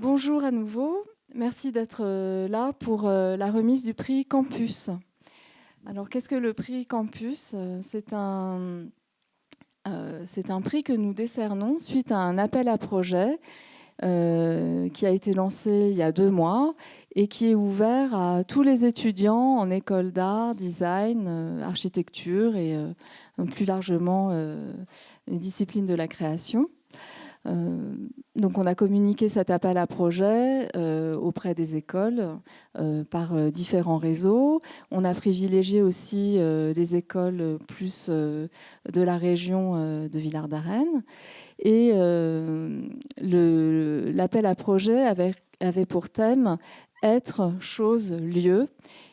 Bonjour à nouveau. Merci d'être là pour la remise du prix Campus. Alors, qu'est-ce que le prix Campus? C'est un prix que nous décernons suite à un appel à projet qui a été lancé il y a 2 mois et qui est ouvert à tous les étudiants en école d'art, design, architecture et plus largement les disciplines de la création. Donc on a communiqué cet appel à projet auprès des écoles par différents réseaux. On a privilégié aussi les écoles plus de la région de Villard-d'Arène. Et l'appel à projet avait pour thème être, chose, lieu.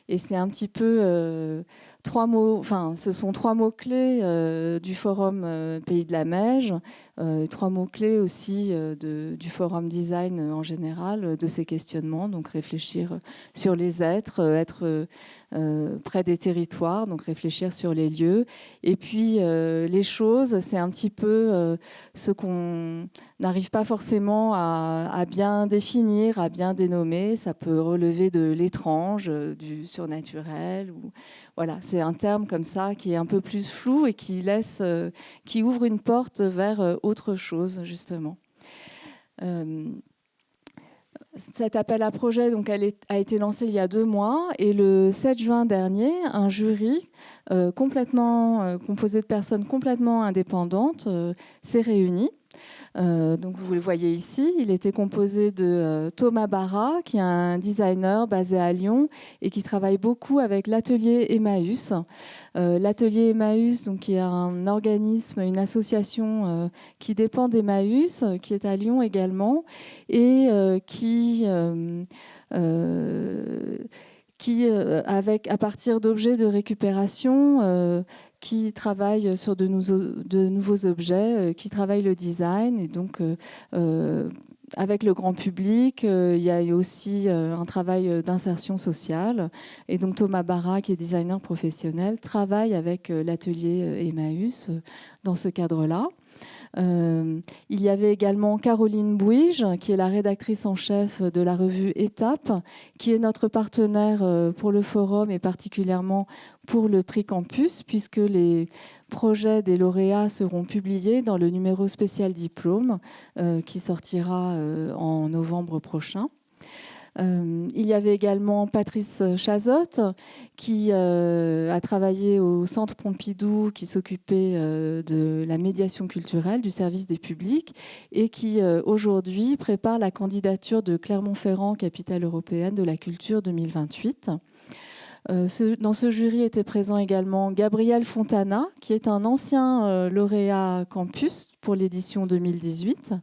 Et c'est un petit peu ce sont 3 mots-clés du forum Pays de la Meije, 3 mots-clés aussi du forum design en général, de ces questionnements. Donc réfléchir sur les êtres, être près des territoires, donc réfléchir sur les lieux. Et puis les choses, c'est un petit peu ce qu'on n'arrive pas forcément à bien définir, à bien dénommer. Ça peut relever de l'étrange, du surnaturel. Voilà, c'est un terme comme ça qui est un peu plus flou et qui ouvre une porte vers autre chose, justement. Cet appel à projet a été lancé il y a 2 mois et le 7 juin dernier, un jury composé de personnes complètement indépendantes s'est réuni. Donc vous le voyez ici, il était composé de Thomas Barra, qui est un designer basé à Lyon et qui travaille beaucoup avec l'atelier Emmaüs. L'atelier Emmaüs, donc, qui est un organisme, une association qui dépend d'Emmaüs, qui est à Lyon également, et à partir d'objets de récupération, qui travaille sur de nouveaux objets, qui travaille le design. Et donc, avec le grand public, il y a aussi un travail d'insertion sociale. Et donc, Thomas Barra, qui est designer professionnel, travaille avec l'atelier Emmaüs dans ce cadre-là. Il y avait également Caroline Bouige, qui est la rédactrice en chef de la revue Étape, qui est notre partenaire pour le forum et particulièrement pour le prix Campus, puisque les projets des lauréats seront publiés dans le numéro spécial diplôme qui sortira en novembre prochain. Il y avait également Patrice Chazotte qui a travaillé au Centre Pompidou, qui s'occupait de la médiation culturelle, du service des publics, et qui aujourd'hui prépare la candidature de Clermont-Ferrand, capitale européenne de la culture 2028. Dans ce jury était présent également Gabriel Fontana, qui est un ancien lauréat Campus pour l'édition 2018.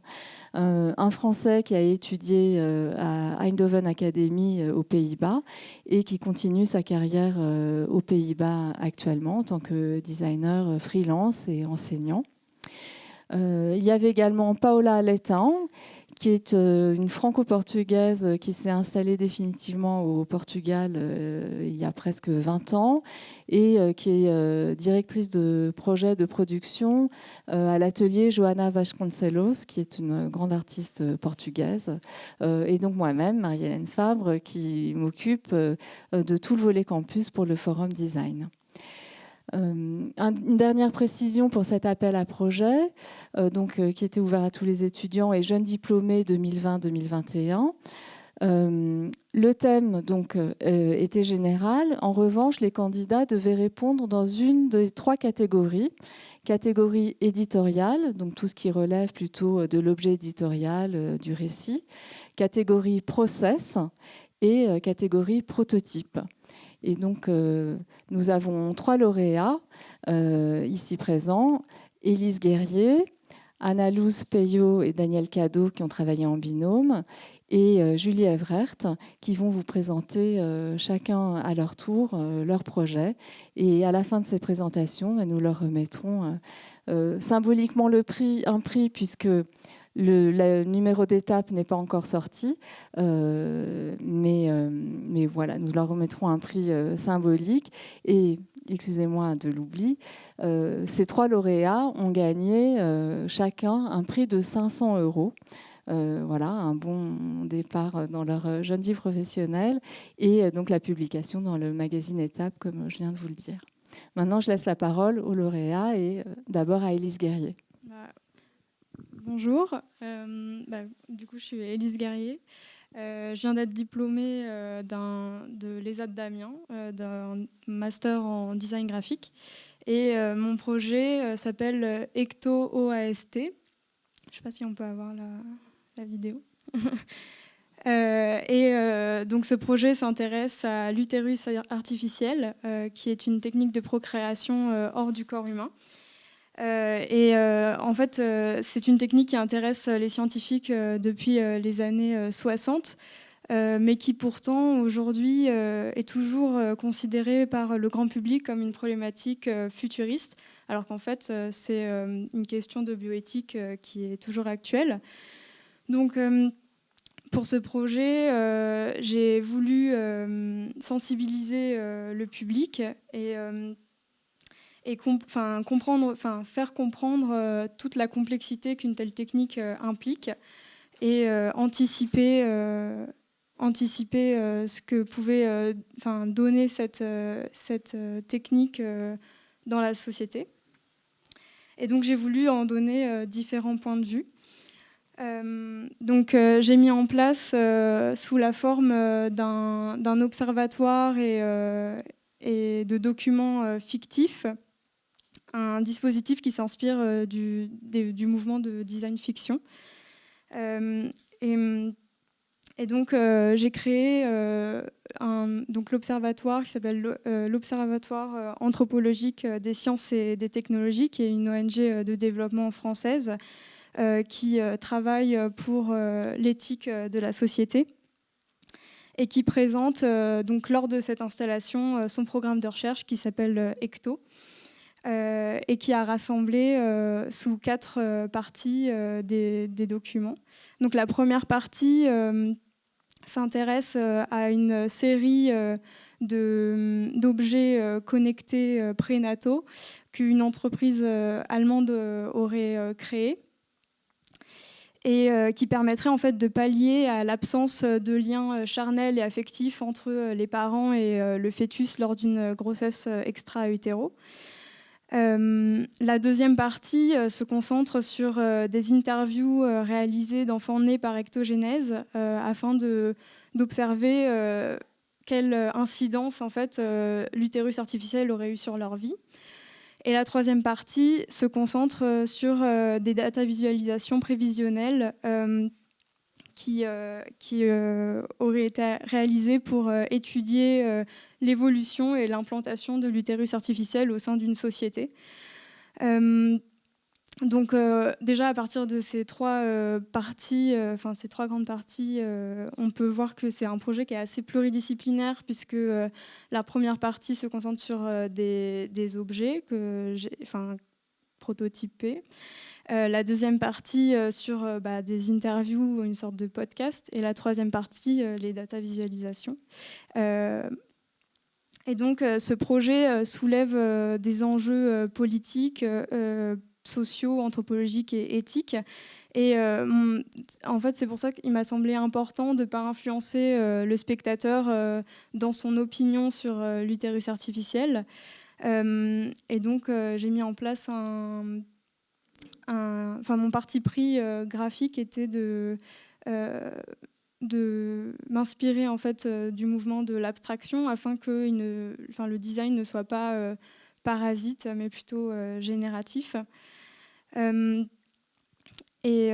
Un Français qui a étudié à Eindhoven Academy aux Pays-Bas et qui continue sa carrière aux Pays-Bas actuellement en tant que designer freelance et enseignant. Il y avait également Paola Leitão, qui est une franco-portugaise qui s'est installée définitivement au Portugal il y a presque 20 ans et qui est directrice de projet de production à l'atelier Joana Vasconcelos, qui est une grande artiste portugaise. Et donc moi-même, Marie-Hélène Fabre, qui m'occupe de tout le volet campus pour le Forum Design. Une dernière précision pour cet appel à projet, qui était ouvert à tous les étudiants et jeunes diplômés 2020-2021. Le thème était général. En revanche, les candidats devaient répondre dans une des 3 catégories. Catégorie éditoriale, donc tout ce qui relève plutôt de l'objet éditorial, du récit. Catégorie process et catégorie prototype. Et donc, nous avons 3 lauréats ici présents. Élise Guerrier, Anna-Louz Peyot et Daniel Cadot, qui ont travaillé en binôme, et Julie Everaert, qui vont vous présenter chacun à leur tour leur projet. Et à la fin de ces présentations, nous leur remettrons symboliquement un prix, puisque le numéro d'étape n'est pas encore sorti, mais voilà, nous leur remettrons un prix symbolique. Et excusez-moi de l'oubli, ces 3 lauréats ont gagné chacun un prix de 500 € voilà, un bon départ dans leur jeune vie professionnelle, et donc la publication dans le magazine Étape, comme je viens de vous le dire. Maintenant, je laisse la parole au lauréat et d'abord à Élise Guerrier. Bonjour, du coup je suis Élise Guerrier. Je viens d'être diplômée de l'ESA d'Amiens, d'un master en design graphique. Et mon projet s'appelle Ecto OAST. Je ne sais pas si on peut avoir la vidéo. Donc ce projet s'intéresse à l'utérus artificiel, qui est une technique de procréation hors du corps humain. En fait, c'est une technique qui intéresse les scientifiques depuis les années 60, mais qui pourtant aujourd'hui est toujours considérée par le grand public comme une problématique futuriste, alors qu'en fait c'est une question de bioéthique qui est toujours actuelle. Donc pour ce projet, j'ai voulu sensibiliser le public et faire comprendre toute la complexité qu'une telle technique implique et anticiper ce que pouvait donner cette technique dans la société. Et donc j'ai voulu en donner différents points de vue. J'ai mis en place sous la forme d'un observatoire et de documents fictifs un dispositif qui s'inspire du mouvement de design fiction. J'ai créé l'observatoire qui s'appelle l'Observatoire anthropologique des sciences et des technologies, qui est une ONG de développement française qui travaille pour l'éthique de la société et qui présente lors de cette installation son programme de recherche qui s'appelle Ecto. Et qui a rassemblé sous 4 parties des documents. Donc la première partie s'intéresse à une série d'objets connectés prénataux qu'une entreprise allemande aurait créés et qui permettrait en fait de pallier à l'absence de liens charnels et affectifs entre les parents et le fœtus lors d'une grossesse extra-utéro. La deuxième partie se concentre sur des interviews réalisées d'enfants nés par ectogénèse afin d'observer quelle incidence en fait, l'utérus artificiel aurait eu sur leur vie. Et la troisième partie se concentre sur des data visualisations prévisionnelles qui auraient été réalisées pour étudier l'évolution et l'implantation de l'utérus artificiel au sein d'une société. Déjà à partir de ces trois ces trois grandes parties, on peut voir que c'est un projet qui est assez pluridisciplinaire puisque la première partie se concentre sur des objets que j'ai prototypés. La deuxième partie sur des interviews, une sorte de podcast, et la troisième partie, les data visualisations. Et donc ce projet soulève des enjeux politiques, sociaux, anthropologiques et éthiques. Et en fait, c'est pour ça qu'il m'a semblé important de ne pas influencer le spectateur dans son opinion sur l'utérus artificiel. Et donc j'ai mis en place mon parti pris graphique était de m'inspirer en fait du mouvement de l'abstraction afin que le design ne soit pas parasite mais plutôt génératif. Et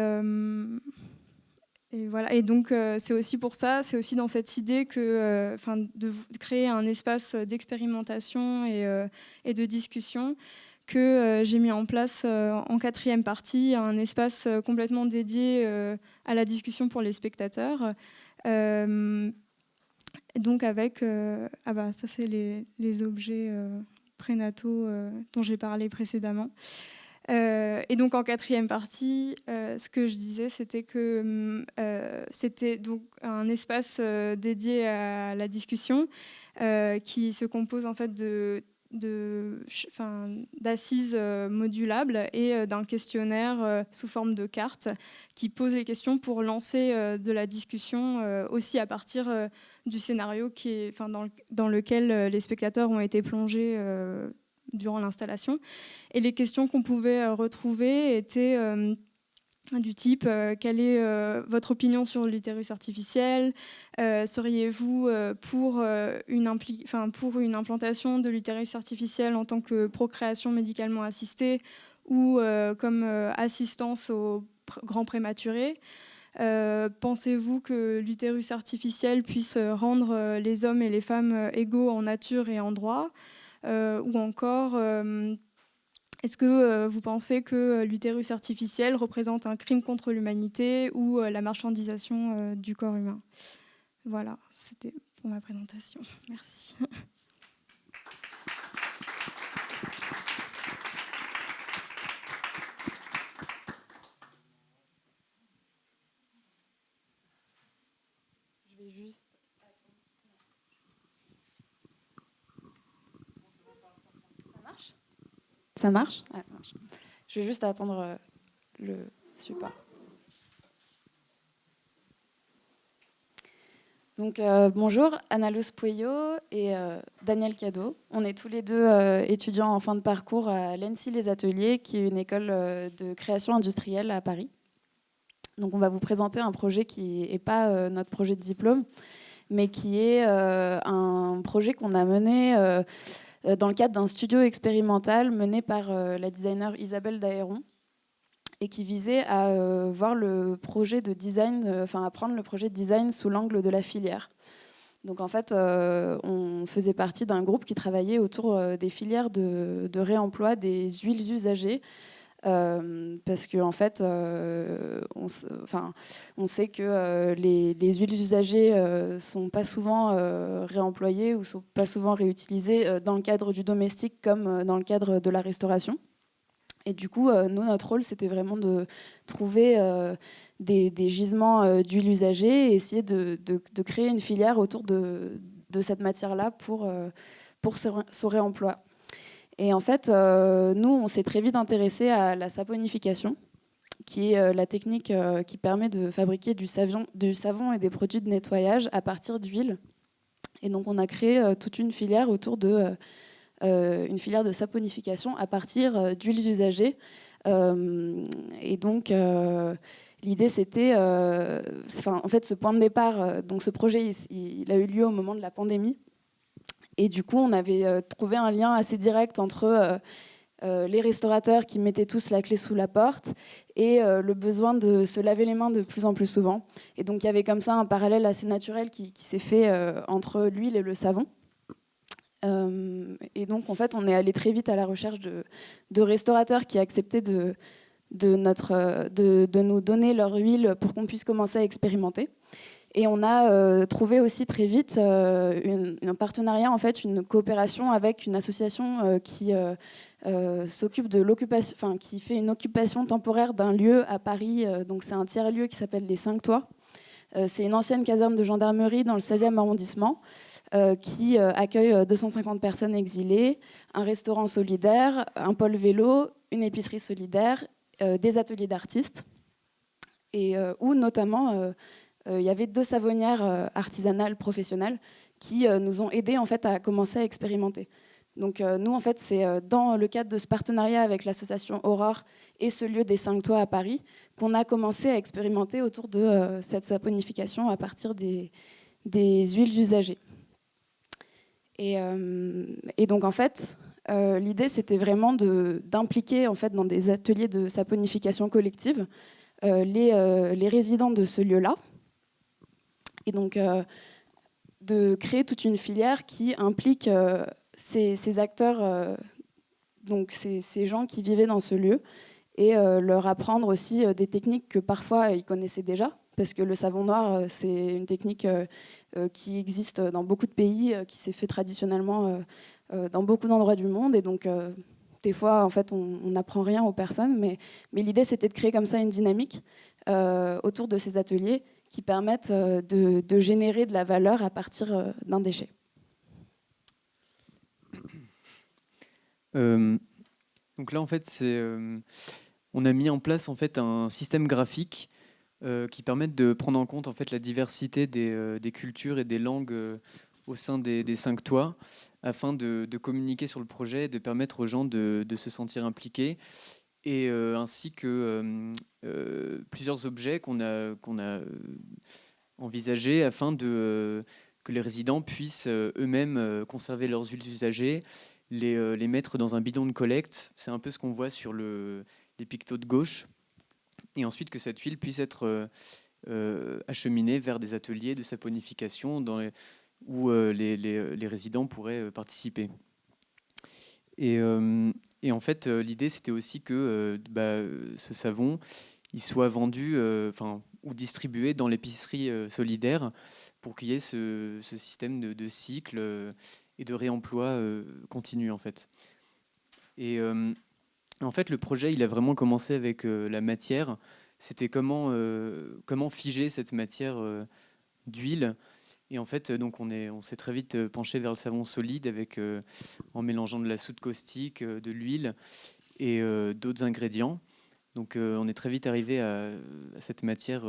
voilà. Et donc c'est aussi pour ça, c'est aussi dans cette idée que, de créer un espace d'expérimentation et de discussion que j'ai mis en place en quatrième partie un espace complètement dédié à la discussion pour les spectateurs. Donc avec, ça c'est les objets prénataux dont j'ai parlé précédemment. Et donc en quatrième partie, ce que je disais, c'était que c'était donc un espace dédié à la discussion qui se compose en fait d'assises modulables et d'un questionnaire sous forme de carte qui pose les questions pour lancer de la discussion aussi à partir du scénario dans lequel les spectateurs ont été plongés durant l'installation. Et les questions qu'on pouvait retrouver étaient du type quelle est votre opinion sur l'utérus artificiel, seriez-vous pour une implantation de l'utérus artificiel en tant que procréation médicalement assistée ou comme assistance aux grands prématurés, pensez-vous que l'utérus artificiel puisse rendre les hommes et les femmes égaux en nature et en droit, ou encore est-ce que vous pensez que l'utérus artificiel représente un crime contre l'humanité ou la marchandisation du corps humain? Voilà, c'était pour ma présentation. Merci. Je vais juste... Ça marche? Ça marche? Ah, ça marche. Je vais juste attendre le support. Donc bonjour, Anna-Luz Pueyo et Daniel Cadot. On est tous les deux étudiants en fin de parcours à l'ENSI Les Ateliers, qui est une école de création industrielle à Paris. Donc on va vous présenter un projet qui n'est pas notre projet de diplôme, mais qui est un projet qu'on a mené dans le cadre d'un studio expérimental mené par la designer Isabelle Dahéron, et qui visait à voir le projet de design, à prendre le projet de design sous l'angle de la filière. Donc en fait, on faisait partie d'un groupe qui travaillait autour des filières de réemploi des huiles usagées, parce qu'en fait, on sait que les huiles usagées sont pas souvent réemployées ou sont pas souvent réutilisées dans le cadre du domestique comme dans le cadre de la restauration. Et du coup, nous, notre rôle, c'était vraiment de trouver des gisements d'huile usagée et essayer de créer une filière autour de cette matière-là pour son réemploi. Et en fait, nous, on s'est très vite intéressé à la saponification, qui est la technique qui permet de fabriquer du savon et des produits de nettoyage à partir d'huile. Et donc, on a créé toute une filière autour de une filière de saponification à partir d'huiles usagées. Et donc, l'idée, c'était... en fait, ce point de départ, donc ce projet, il a eu lieu au moment de la pandémie. Et du coup, on avait trouvé un lien assez direct entre les restaurateurs qui mettaient tous la clé sous la porte et le besoin de se laver les mains de plus en plus souvent. Et donc, il y avait comme ça un parallèle assez naturel qui s'est fait entre l'huile et le savon. Et donc, en fait, on est allé très vite à la recherche de restaurateurs qui acceptaient de nous donner leur huile pour qu'on puisse commencer à expérimenter. Et on a trouvé aussi très vite un partenariat, en fait, une coopération avec une association qui s'occupe de l'occupation, qui fait une occupation temporaire d'un lieu à Paris. Donc, c'est un tiers-lieu qui s'appelle les 5 Toits. C'est une ancienne caserne de gendarmerie dans le 16e arrondissement qui accueille 250 personnes exilées, un restaurant solidaire, un pôle vélo, une épicerie solidaire, des ateliers d'artistes, et où notamment il y avait 2 savonnières artisanales professionnelles qui nous ont aidés en fait, à commencer à expérimenter. Donc nous, en fait, c'est dans le cadre de ce partenariat avec l'association Aurore et ce lieu des 5 Toits à Paris qu'on a commencé à expérimenter autour de cette saponification à partir des huiles usagées. Et donc, en fait, l'idée, c'était vraiment d'impliquer en fait, dans des ateliers de saponification collective les résidents de ce lieu-là. Et donc, de créer toute une filière qui implique ces acteurs, donc ces gens qui vivaient dans ce lieu, et leur apprendre aussi des techniques que parfois ils connaissaient déjà, parce que le savon noir, c'est une technique qui existe dans beaucoup de pays, qui s'est fait traditionnellement dans beaucoup d'endroits du monde, et donc des fois, en fait, on n'apprend rien aux personnes, mais l'idée, c'était de créer comme ça une dynamique autour de ces ateliers qui permettent de générer de la valeur à partir d'un déchet. Donc là, en fait, on a mis en place en fait un système graphique qui permet de prendre en compte en fait la diversité des cultures et des langues au sein des 5 toits, afin de communiquer sur le projet et de permettre aux gens de se sentir impliqués, et ainsi que plusieurs objets qu'on a envisagés afin que les résidents puissent eux-mêmes conserver leurs huiles usagées, les mettre dans un bidon de collecte. C'est un peu ce qu'on voit sur les pictos de gauche. Et ensuite que cette huile puisse être acheminée vers des ateliers de saponification où les résidents pourraient participer. Et en fait, l'idée, c'était aussi que ce savon, il soit vendu ou distribué dans l'épicerie solidaire, pour qu'il y ait ce système de cycle et de réemploi continu, en fait. Et en fait, le projet, il a vraiment commencé avec la matière. C'était comment figer cette matière d'huile. Et en fait, donc on s'est très vite penché vers le savon solide en mélangeant de la soude caustique, de l'huile et d'autres ingrédients. Donc on est très vite arrivé à cette matière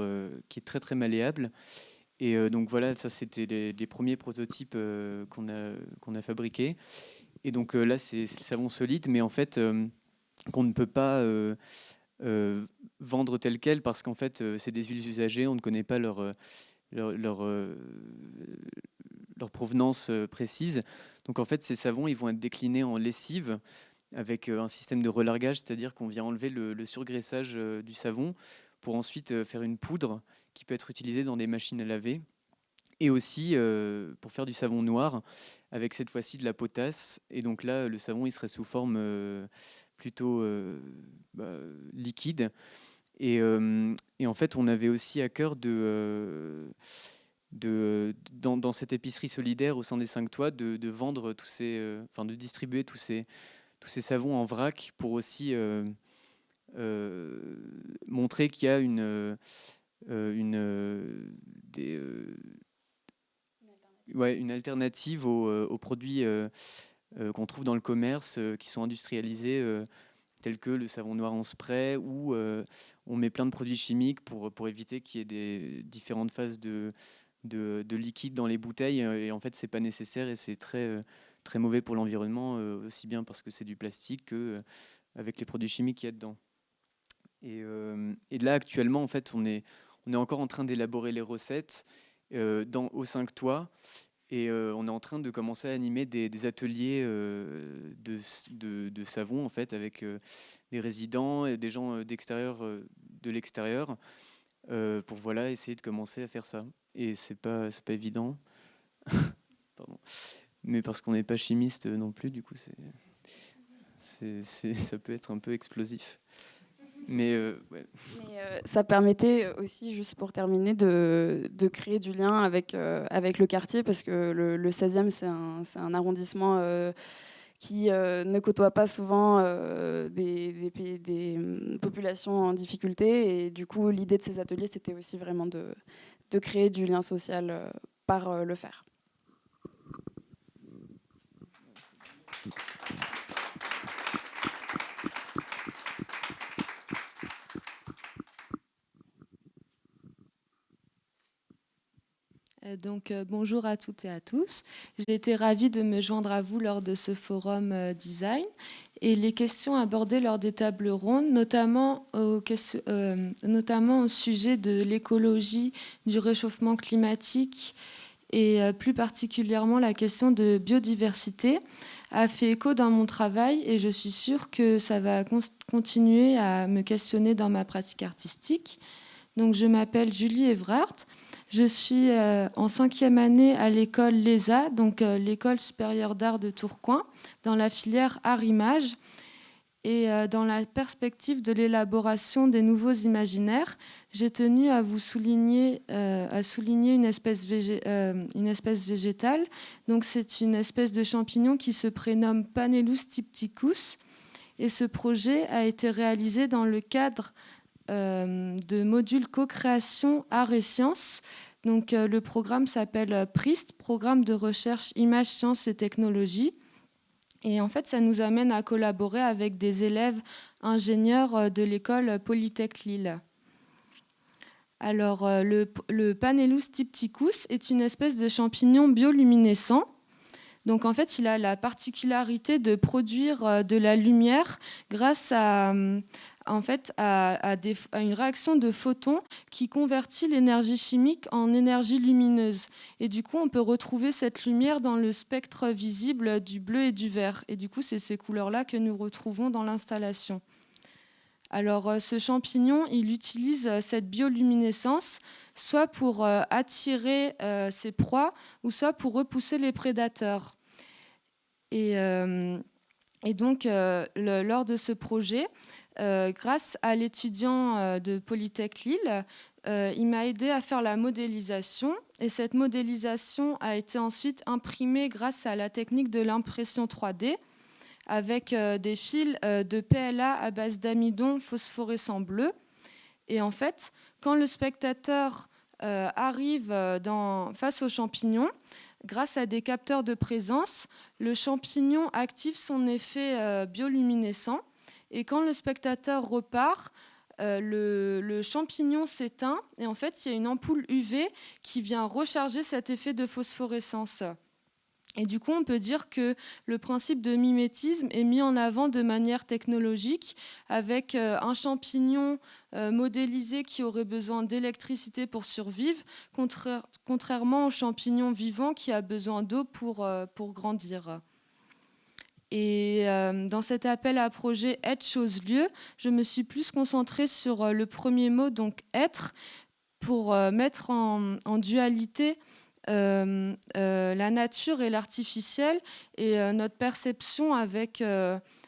qui est très très malléable. Et donc voilà, ça c'était les premiers prototypes qu'on a fabriqués. Et donc là, c'est le savon solide, mais en fait, qu'on ne peut pas vendre tel quel, parce qu'en fait, c'est des huiles usagées, on ne connaît pas leur, leur, euh, leur provenance précise. Donc en fait, ces savons, ils vont être déclinés en lessive avec un système de relargage, c'est-à-dire qu'on vient enlever le surgraissage du savon pour ensuite faire une poudre qui peut être utilisée dans des machines à laver, et aussi pour faire du savon noir avec cette fois-ci de la potasse. Et donc là, le savon, il serait sous forme plutôt liquide. Et en fait, on avait aussi à cœur dans cette épicerie solidaire au sein des 5 toits, de vendre de distribuer tous ces savons en vrac, pour aussi montrer qu'il y a une alternative aux produits qu'on trouve dans le commerce, qui sont industrialisés, tels que le savon noir en spray, où on met plein de produits chimiques pour éviter qu'il y ait des différentes phases de liquide dans les bouteilles. Et en fait, c'est pas nécessaire, et c'est très mauvais pour l'environnement, aussi bien parce que c'est du plastique que avec les produits chimiques qu'il y a dedans. Et là, actuellement, en fait, on est encore en train d'élaborer les recettes aux 5 toits. Et on est en train de commencer à animer des ateliers de savon, en fait, avec des résidents et des gens de l'extérieur, pour voilà, essayer de commencer à faire ça. Et c'est pas évident, pardon. Mais parce qu'on n'est pas chimiste non plus, du coup, ça peut être un peu explosif. Mais ouais. Mais ça permettait aussi, juste pour terminer, de créer du lien avec le quartier, parce que le 16e, c'est un arrondissement qui ne côtoie pas souvent des populations en difficulté. Et du coup, l'idée de ces ateliers, c'était aussi vraiment de créer du lien social par le faire. Donc, bonjour à toutes et à tous. J'ai été ravie de me joindre à vous lors de ce forum design, et les questions abordées lors des tables rondes, notamment au sujet de l'écologie, du réchauffement climatique et plus particulièrement la question de biodiversité, a fait écho dans mon travail, et je suis sûre que ça va continuer à me questionner dans ma pratique artistique. Donc, je m'appelle Julie Evrard. Je suis en 5e année à l'école l'ESA, donc l'école supérieure d'art de Tourcoing, dans la filière art-image. Et dans la perspective de l'élaboration des nouveaux imaginaires, j'ai tenu à souligner une espèce végétale. Donc c'est une espèce de champignon qui se prénomme Panellus typticus. Et ce projet a été réalisé dans le cadre de modules co-création art et sciences. Donc le programme s'appelle PRIST, Programme de recherche images, sciences et technologies. Et en fait, ça nous amène à collaborer avec des élèves ingénieurs de l'école Polytech Lille. Alors, le Panellus diptychus est une espèce de champignon bioluminescent. Donc, en fait, il a la particularité de produire de la lumière grâce à une réaction de photons qui convertit l'énergie chimique en énergie lumineuse. Et du coup, on peut retrouver cette lumière dans le spectre visible du bleu et du vert. Et du coup, c'est ces couleurs-là que nous retrouvons dans l'installation. Alors, ce champignon, il utilise cette bioluminescence soit pour attirer ses proies ou soit pour repousser les prédateurs. Et donc, lors de ce projet, grâce à l'étudiant de Polytech Lille, il m'a aidé à faire la modélisation. Et cette modélisation a été ensuite imprimée grâce à la technique de l'impression 3D, avec des fils de PLA à base d'amidon phosphorescent bleu. Et en fait, quand le spectateur arrive face au champignon, grâce à des capteurs de présence, le champignon active son effet bioluminescent. Et quand le spectateur repart, le champignon s'éteint. Et en fait, il y a une ampoule UV qui vient recharger cet effet de phosphorescence. Et du coup, on peut dire que le principe de mimétisme est mis en avant de manière technologique avec un champignon modélisé qui aurait besoin d'électricité pour survivre, contrairement au champignon vivant qui a besoin d'eau pour grandir. Et dans cet appel à projet être, chose, lieu, je me suis plus concentrée sur le premier mot, donc être, pour mettre en dualité la nature et l'artificiel et notre perception avec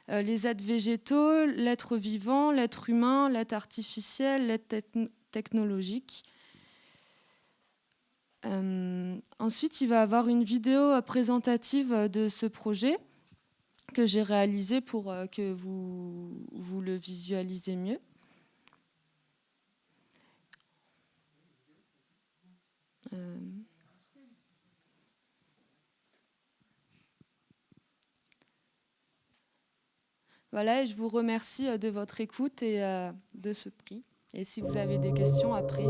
les êtres végétaux, l'être vivant, l'être humain, l'être artificiel, l'être technologique. Ensuite, il va y avoir une vidéo présentative de ce projet que j'ai réalisé pour que vous le visualisez mieux. Voilà, et je vous remercie de votre écoute et de ce prix. Et si vous avez des questions après...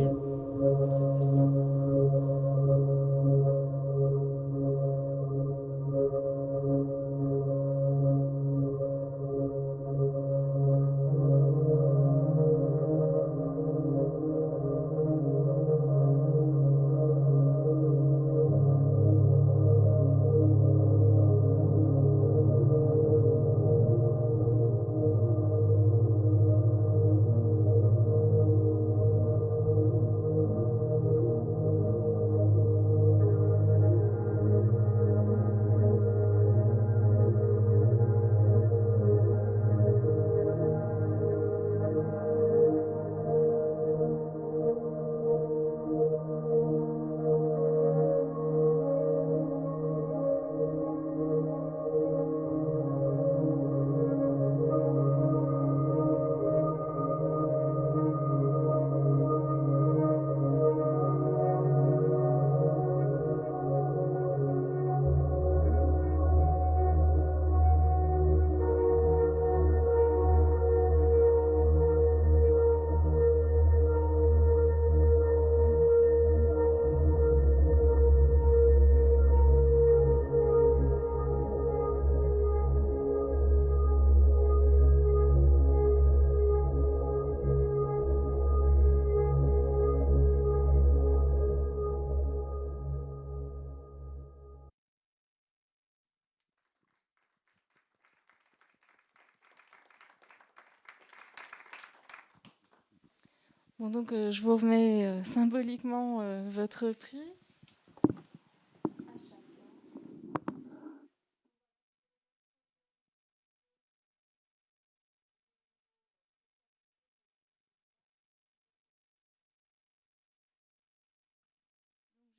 Bon, donc, je vous remets symboliquement votre prix.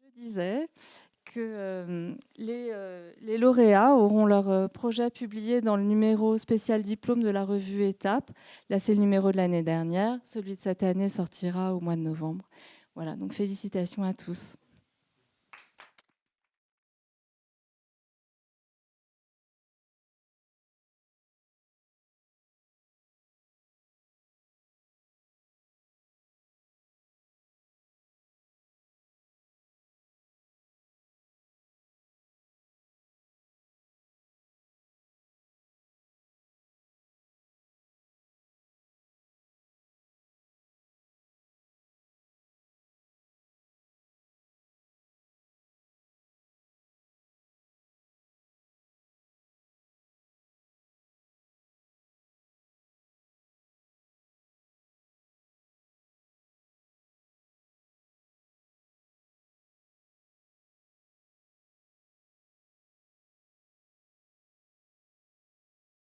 Je disais que les lauréats auront leur projet publié dans le numéro spécial diplôme de la revue Étape. Là, c'est le numéro de l'année dernière. Celui de cette année sortira au mois de novembre. Voilà, donc félicitations à tous.